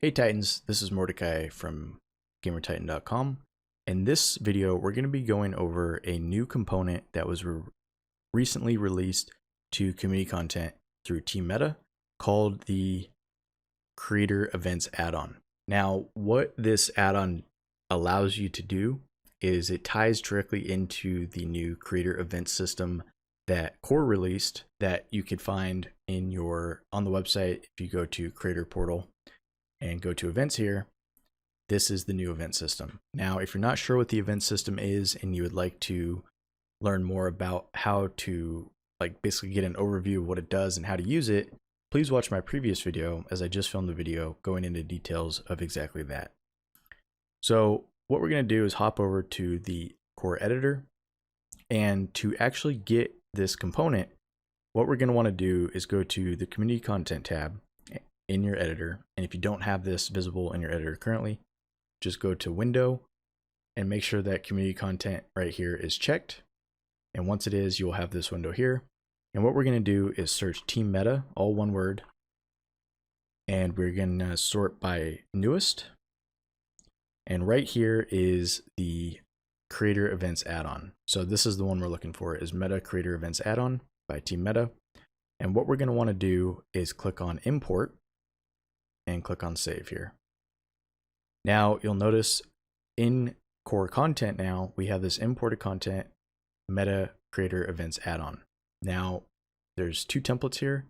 Hey Titans, this is Mordecai from GamerTitan.com. In this video, we're going to be going over a new component that was recently released to community content through Team Meta called the Creator Events Add-on. Now, what this add-on allows you to do is it ties directly into the new Creator Event system that Core released that you could find on the website if you go to Creator Portal and go to events here. This is the new event system. Now, if you're not sure what the event system is and you would like to learn more about how to basically get an overview of what it does and how to use it, please watch my previous video, as I just filmed a video going into details of exactly that. So what we're going to do is hop over to the core editor, and to actually get this component, what we're going to want to do is go to the community content tab in your editor. And if you don't have this visible in your editor currently, just go to window and make sure that community content right here is checked. And once it is, you'll have this window here. And what we're going to do is search Team Meta, all one word. And we're going to sort by newest. And right here is the Creator Events add-on. So this is the one we're looking for, is Meta Creator Events add-on by Team Meta. And what we're going to want to do is click on import and click on save here. Now you'll notice in core content now we have this imported content Meta Creator Events add-on. Now there's two templates here.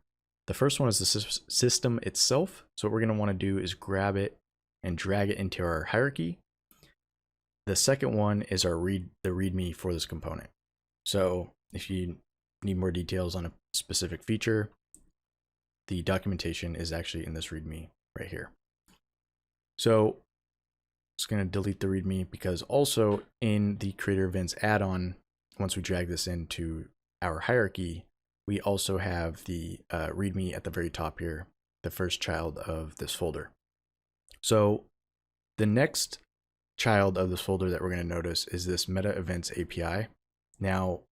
The first one is the system itself. So what we're going to want to do is grab it and drag it into our hierarchy. The second one is the README for this component. So if you need more details on a specific feature, the documentation is actually in this README right here. So just going to delete the README, because also in the Creator Events add-on, once we drag this into our hierarchy, we also have the README at the very top here, the first child of this folder. So the next child of this folder that we're going to notice is this Meta Events API. Now,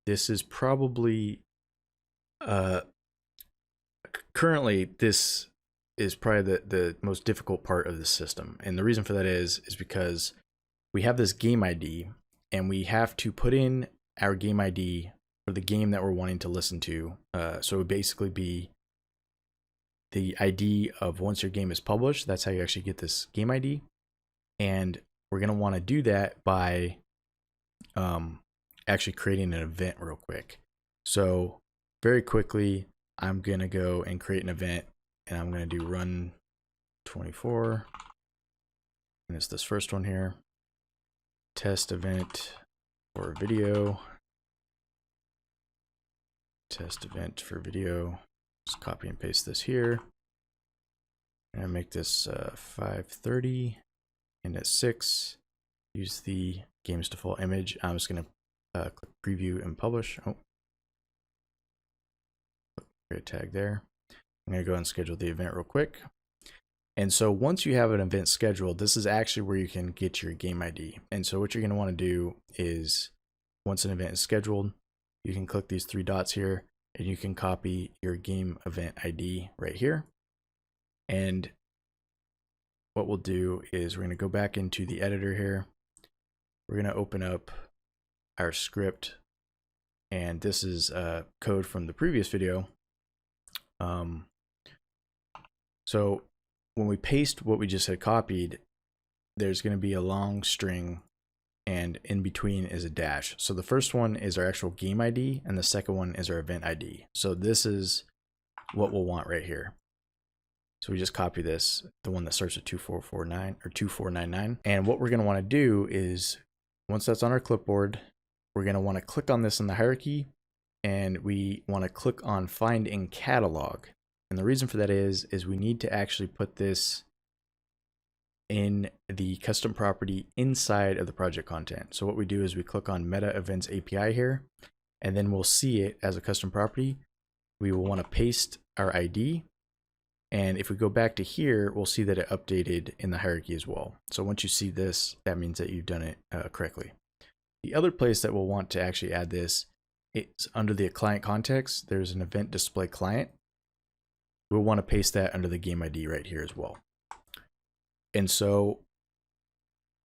this is probably currently this is probably the most difficult part of the system. And the reason for that is because we have this game ID and we have to put in our game ID for the game that we're wanting to listen to. So it would basically be the ID of once your game is published. That's how you actually get this game ID. And we're going to want to do that by actually creating an event real quick. So very quickly, I'm going to go and create an event. And I'm going to do run 24, and it's this first one here, test event for video, test event for video. Just copy and paste this here, and I make this 530, and at 6, use the game's default image. I'm just going to click preview and publish. Oh, create a tag there. I'm going to go and schedule the event real quick. And so once you have an event scheduled, this is actually where you can get your game ID. And so what you're going to want to do is, once an event is scheduled, you can click these three dots here and you can copy your game event ID right here. And what we'll do is we're going to go back into the editor here. We're going to open up our script. And this is code from the previous video. So when we paste what we just had copied, there's going to be a long string, and in between is a dash. So the first one is our actual game ID, and the second one is our event ID. So this is what we'll want right here. So we just copy this, the one that starts at 2449 or 2499. And what we're going to want to do is, once that's on our clipboard, we're going to want to click on this in the hierarchy, and we want to click on find in catalog. And the reason for that is we need to actually put this in the custom property inside of the project content. So what we do is we click on Meta Events API here, and then we'll see it as a custom property. We will want to paste our ID. And if we go back to here, we'll see that it updated in the hierarchy as well. So once you see this, that means that you've done it correctly. The other place that we'll want to actually add this, it's under the client context. There's an event display client. We'll want to paste that under the game ID right here as well. And so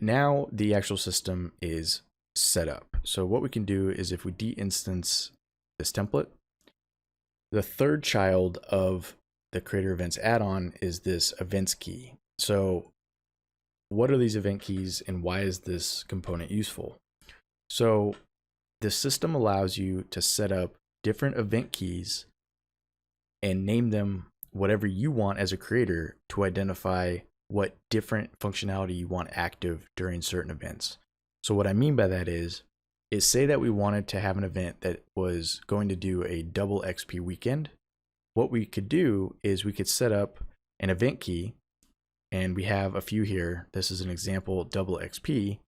now the actual system is set up. So what we can do is if we de-instance this template, the third child of the creator events add-on is this events key. So what are these event keys and why is this component useful? So the system allows you to set up different event keys and name them whatever you want as a creator to identify what different functionality you want active during certain events. So what I mean by that is say that we wanted to have an event that was going to do a double XP weekend. What we could do is we could set up an event key, and we have a few here. This is an example double XP,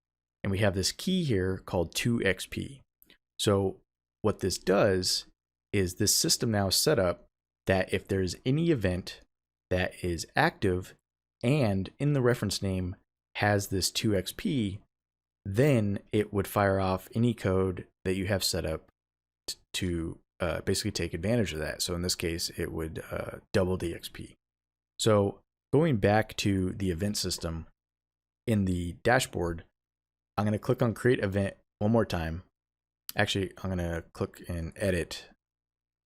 and we have this key here called 2XP. So what this does is this system now is set up that if there's any event that is active and in the reference name has this 2XP, then it would fire off any code that you have set up to basically take advantage of that. So in this case, it would double the XP. So going back to the event system in the dashboard, I'm going to click on create event one more time. Actually, I'm going to click and edit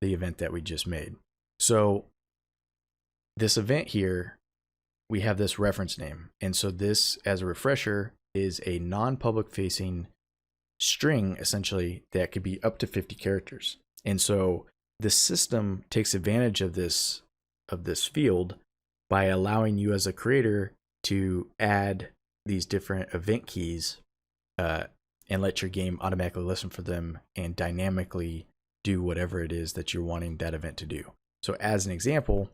the event that we just made. So this event here, we have this reference name. And so this, as a refresher, is a non-public facing string essentially that could be up to 50 characters. And so the system takes advantage of this field by allowing you as a creator to add these different event keys and let your game automatically listen for them and dynamically do whatever it is that you're wanting that event to do. So as an example,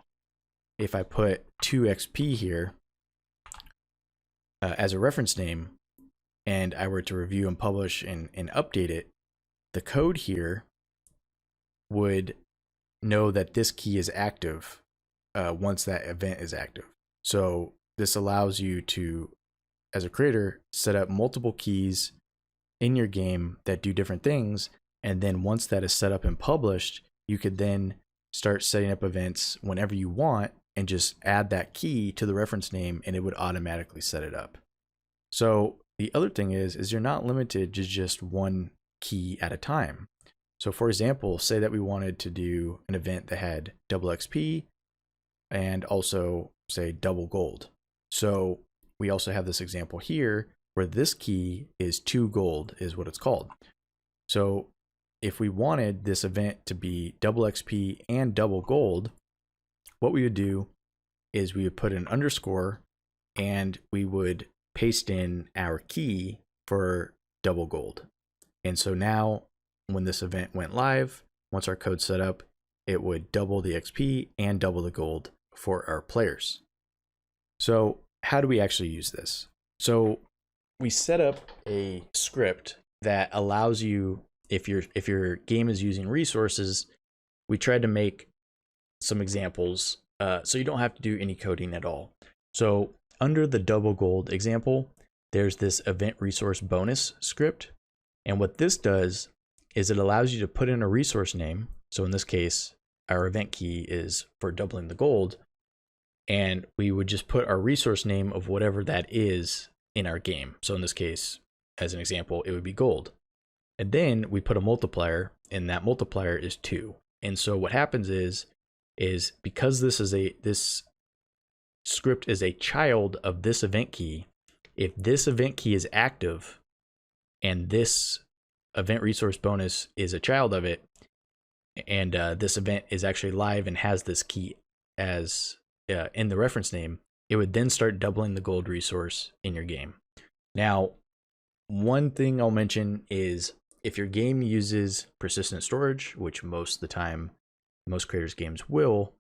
if I put 2XP here as a reference name, and I were to review and publish and update it, the code here would know that this key is active once that event is active. So this allows you to, as a creator, set up multiple keys in your game that do different things. And then once that is set up and published, you could then start setting up events whenever you want and just add that key to the reference name and it would automatically set it up. So the other thing is you're not limited to just one key at a time. So for example, say that we wanted to do an event that had double XP and also say double gold. So we also have this example here where this key is 2 gold is what it's called. So if we wanted this event to be double XP and double gold, what we would do is we would put an underscore and we would paste in our key for double gold. And so now when this event went live, once our code's set up, it would double the XP and double the gold for our players. So how do we actually use this? So we set up a script that allows you, if your game is using resources, we tried to make some examples so you don't have to do any coding at all. So under the double gold example, there's this event resource bonus script. And what this does is it allows you to put in a resource name. So in this case, our event key is for doubling the gold. And we would just put our resource name of whatever that is in our game. So in this case, as an example, it would be gold. And then we put a multiplier, and that multiplier is 2. And so what happens is because this script is a child of this event key, if this event key is active and this event resource bonus is a child of it, and this event is actually live and has this key as in the reference name, it would then start doubling the gold resource in your game. Now, one thing I'll mention is if your game uses persistent storage, which most of the time, most creators' games will,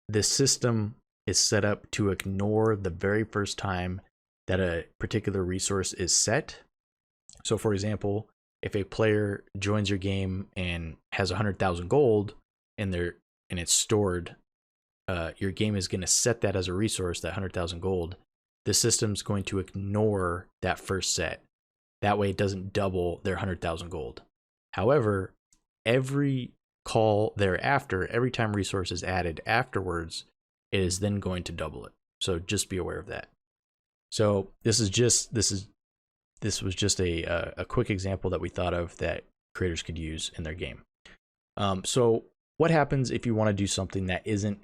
this system is set up to ignore the very first time that a particular resource is set. So for example, if a player joins your game and has 100,000 gold and it's stored, your game is going to set that as a resource, that 100,000 gold. The system's going to ignore that first set. That way it doesn't double their 100,000 gold. However, every call thereafter, every time resource is added afterwards, it is then going to double it. So just be aware of that. So this was just a quick example that we thought of that creators could use in their game. So what happens if you want to do something that isn't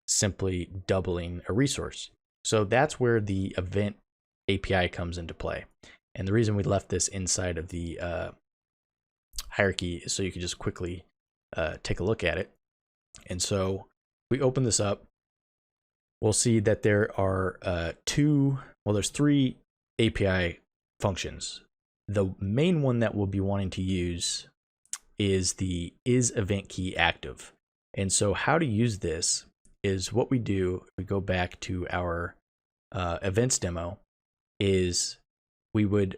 simply doubling a resource? So that's where the event API comes into play. And the reason we left this inside of the hierarchy is so you can just quickly take a look at it. And so we open this up, we'll see that there are there's 3 API functions. The main one that we'll be wanting to use is the is event key active. And so how to use this is what we do. We go back to our events demo. Is we would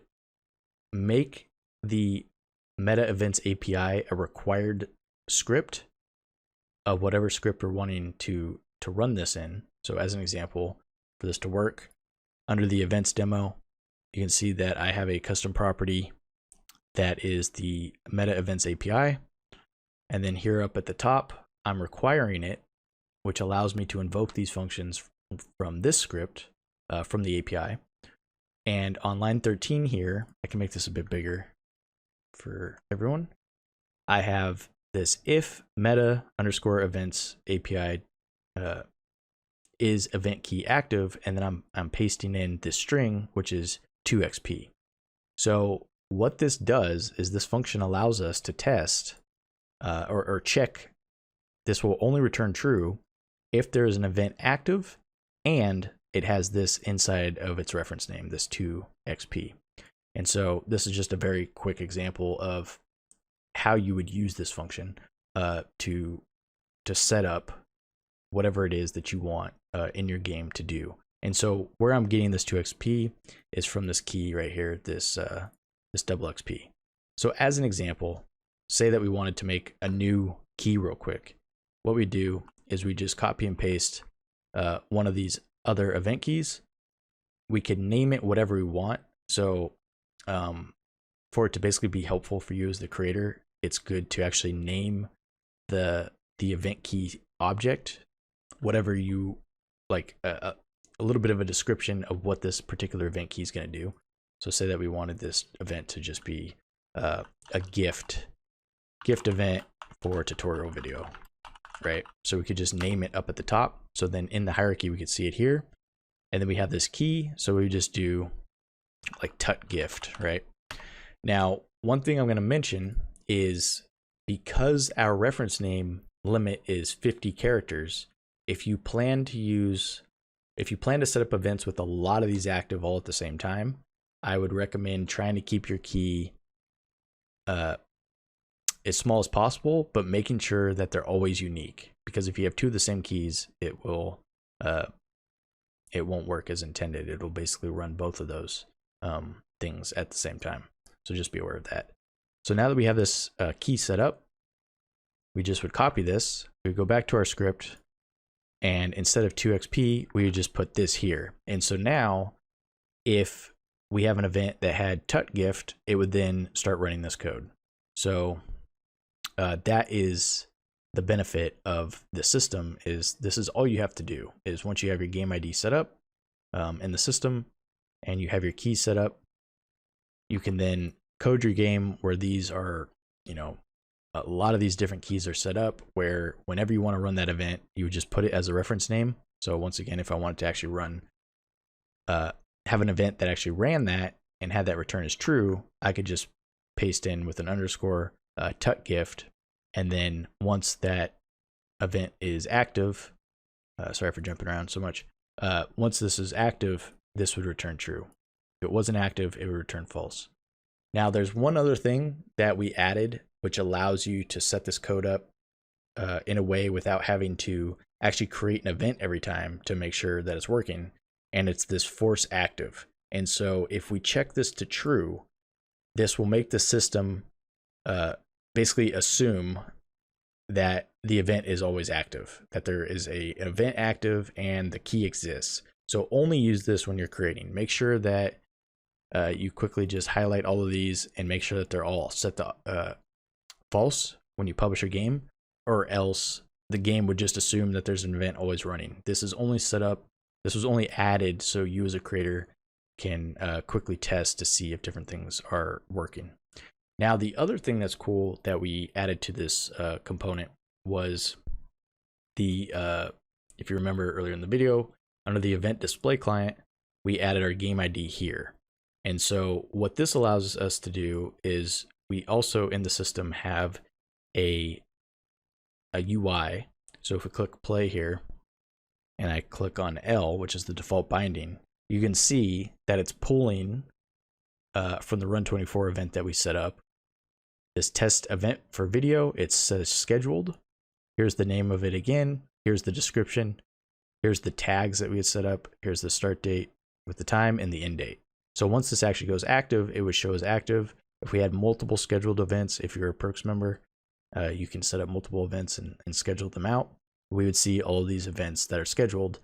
make the meta events API a required script of whatever script we're wanting to run this in. So as an example, for this to work, under the events demo, you can see that I have a custom property that is the meta events API. And then here up at the top, I'm requiring it, which allows me to invoke these functions from this script, from the API. And on line 13 here, I can make this a bit bigger for everyone. I have this if meta underscore events API is event key active, and then I'm pasting in this string, which is 2xp. So what this does is this function allows us to test or check. This will only return true if there is an event active and it has this inside of its reference name, this 2xp. And so this is just a very quick example of how you would use this function to set up whatever it is that you want in your game to do. And so where I'm getting this 2xp is from this key right here, this double XP. So as an example, say that we wanted to make a new key real quick. What we do is we just copy and paste one of these other event keys. We can name it whatever we want. So for it to basically be helpful for you as the creator, it's good to actually name the event key object, whatever you like, a little bit of a description of what this particular event key is going to do. So say that we wanted this event to just be a gift event for a tutorial video, right? So we could just name it up at the top. So then in the hierarchy, we could see it here. And then we have this key. So we just do like tut gift, right? Now, one thing I'm going to mention is because our reference name limit is 50 characters, if you plan to set up events with a lot of these active all at the same time, I would recommend trying to keep your key as small as possible, but making sure that they're always unique. Because if you have 2 of the same keys, it won't work as intended. It'll basically run both of those things at the same time. So just be aware of that. So now that we have this key set up, we just would copy this. We would go back to our script, and instead of 2xp, we would just put this here. And so now, if we have an event that had tut gift, it would then start running this code. So that is the benefit of the system. Is this is all you have to do is once you have your game ID set up in the system and you have your keys set up, you can then code your game where these are, a lot of these different keys are set up where whenever you want to run that event, you would just put it as a reference name. So once again, if I wanted to actually run, have an event that actually ran that and had that return as true, I could just paste in with an underscore tut gift. And then once that event is active, sorry for jumping around so much. Once this is active, this would return true. If it wasn't active, it would return false. Now there's one other thing that we added, which allows you to set this code up in a way without having to actually create an event every time to make sure that it's working. And it's this force active. And so if we check this to true, this will make the system basically assume that the event is always active, that there is an event active and the key exists. So only use this when you're creating. Make sure that you quickly just highlight all of these and make sure that they're all set to false when you publish your game, or else the game would just assume that there's an event always running. This is only set up This was only added so you as a creator can quickly test to see if different things are working. Now, the other thing that's cool that we added to this component was the, if you remember earlier in the video, under the event display client, we added our game ID here. And so what this allows us to do is we also in the system have a UI. So if we click play here and I click on L, which is the default binding, you can see that it's pulling from the Run24 event that we set up. This test event for video, it says scheduled. Here's the name of it again. Here's the description. Here's the tags that we had set up. Here's the start date with the time and the end date. So once this actually goes active, it would show as active. If we had multiple scheduled events, if you're a Perks member, you can set up multiple events and schedule them out. We would see all of these events that are scheduled,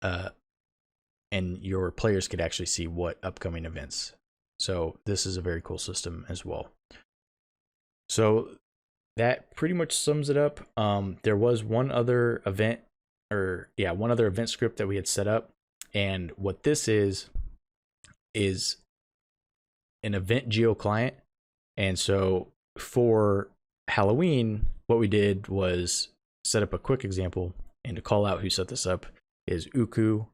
and your players could actually see what upcoming events. So this is a very cool system as well. So that pretty much sums it up. There was one other event, one other event script that we had set up, and what this is an event geo client. And so for Halloween, what we did was set up a quick example, and to call out who set this up is Uku,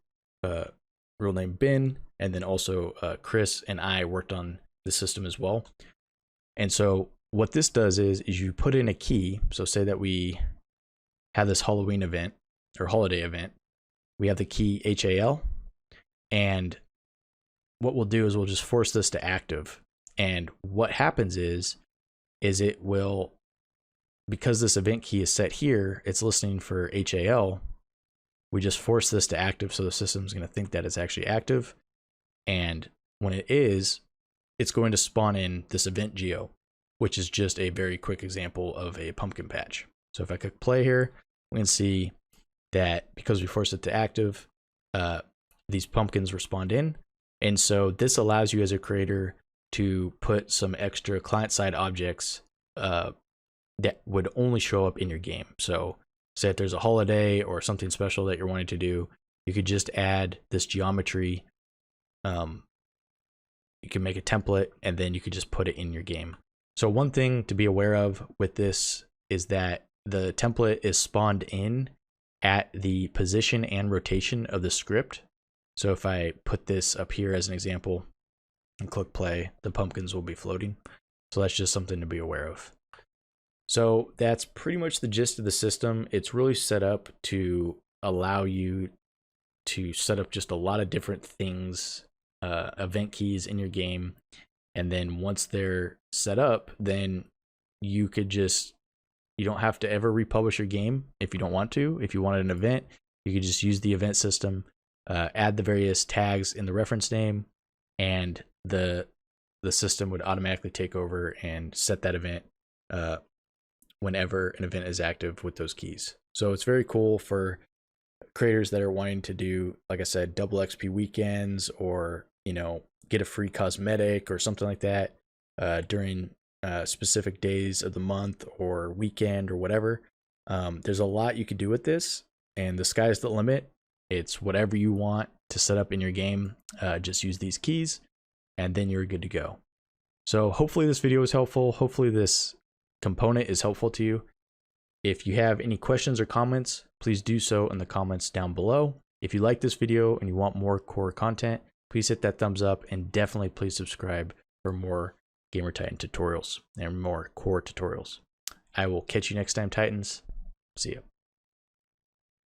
real name Ben, and then also Chris and I worked on the system as well. And so what this does is you put in a key. So say that we have this Halloween event or holiday event. We have the key HAL, and what we'll do is we'll just force this to active. And what happens is it will, because this event key is set here, it's listening for HAL. We just force this to active, so the system's going to think that it's actually active. And when it is, it's going to spawn in this event geo, which is just a very quick example of a pumpkin patch. So if I click play here, we can see that because we forced it to active, these pumpkins respond in. And so this allows you as a creator to put some extra client-side objects that would only show up in your game. So say if there's a holiday or something special that you're wanting to do, you could just add this geometry. You can make a template and then you could just put it in your game. So one thing to be aware of with this is that the template is spawned in at the position and rotation of the script. So if I put this up here as an example and click play, the pumpkins will be floating. So that's just something to be aware of. So that's pretty much the gist of the system. It's really set up to allow you to set up just a lot of different things, event keys in your game. And then once they're set up, then you could just, you don't have to ever republish your game if you don't want to. If you wanted an event, you could just use the event system, add the various tags in the reference name, and the system would automatically take over and set that event whenever an event is active with those keys. So it's very cool for creators that are wanting to do, like I said, double XP weekends, or, you know, get a free cosmetic or something like that during specific days of the month or weekend or whatever. There's a lot you could do with this, and the sky's the limit. It's whatever you want to set up in your game. Just use these keys and then you're good to go. So hopefully this video was helpful. Hopefully this component is helpful to you. If you have any questions or comments, please do so in the comments down below. If you like this video and you want more core content, please hit that thumbs up, and definitely please subscribe for more GamerTitan tutorials and more core tutorials. I will catch you next time, Titans. See ya.